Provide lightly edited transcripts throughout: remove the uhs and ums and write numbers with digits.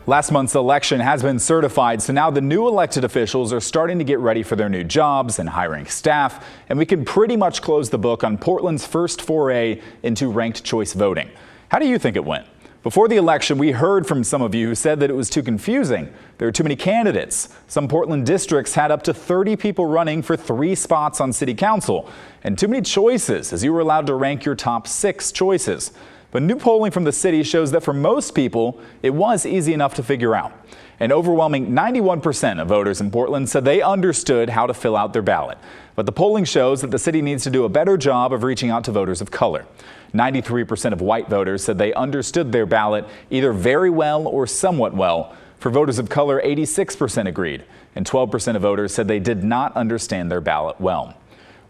Last month's election has been certified, so now the new elected officials are starting to get ready for their new jobs and hiring staff, and we can pretty much close the book on Portland's first foray into ranked choice voting. How do you think it went? Before the election, we heard from some of you who said that it was too confusing. There were too many candidates. Some Portland districts had up to 30 people running for 3 spots on city council, and too many choices, as you were allowed to rank your top 6 choices. But new polling from the city shows that for most people, it was easy enough to figure out. An overwhelming 91% of voters in Portland said they understood how to fill out their ballot. But the polling shows that the city needs to do a better job of reaching out to voters of color. 93% of white voters said they understood their ballot either very well or somewhat well. For voters of color, 86% agreed, and 12% of voters said they did not understand their ballot well.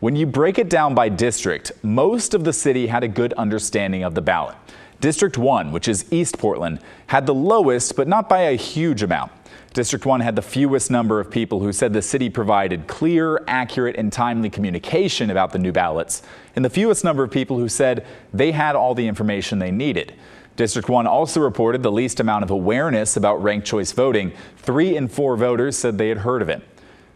When you break it down by district, most of the city had a good understanding of the ballot. District 1, which is East Portland, had the lowest, but not by a huge amount. District 1 had the fewest number of people who said the city provided clear, accurate, and timely communication about the new ballots, and the fewest number of people who said they had all the information they needed. District 1 also reported the least amount of awareness about ranked choice voting. 3 in 4 voters said they had heard of it.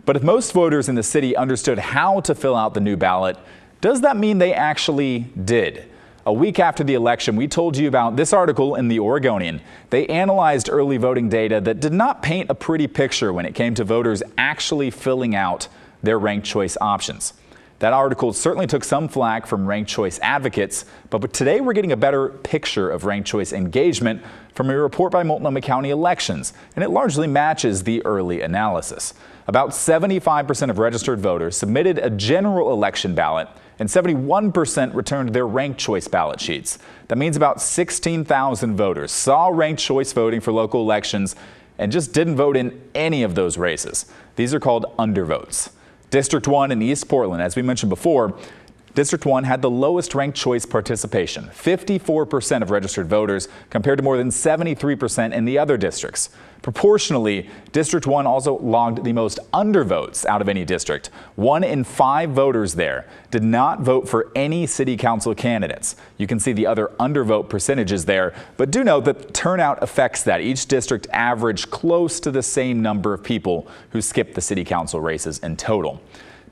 But if most voters in the city understood how to fill out the new ballot, does that mean they actually did? A week after the election, we told you about this article in The Oregonian. They analyzed early voting data that did not paint a pretty picture when it came to voters actually filling out their ranked choice options. That article certainly took some flack from ranked choice advocates, but today we're getting a better picture of ranked choice engagement from a report by Multnomah County Elections, and it largely matches the early analysis. About 75% of registered voters submitted a general election ballot, and 71% returned their ranked choice ballot sheets. That means about 16,000 voters saw ranked choice voting for local elections and just didn't vote in any of those races. These are called undervotes. District 1 in East Portland, as we mentioned before, District 1 had the lowest ranked choice participation, 54% of registered voters, compared to more than 73% in the other districts. Proportionally, District 1 also logged the most undervotes out of any district. 1 in 5 voters there did not vote for any city council candidates. You can see the other undervote percentages there, but do note that turnout affects that. Each district averaged close to the same number of people who skipped the city council races in total.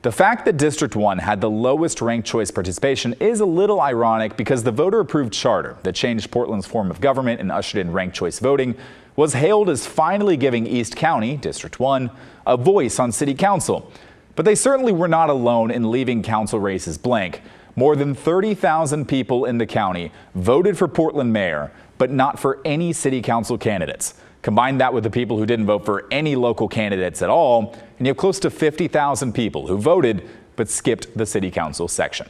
The fact that District 1 had the lowest ranked choice participation is a little ironic because the voter-approved charter that changed Portland's form of government and ushered in ranked choice voting was hailed as finally giving East County, District 1, a voice on city council. But they certainly were not alone in leaving council races blank. More than 30,000 people in the county voted for Portland mayor, but not for any city council candidates. Combine that with the people who didn't vote for any local candidates at all, and you have close to 50,000 people who voted but skipped the city council section.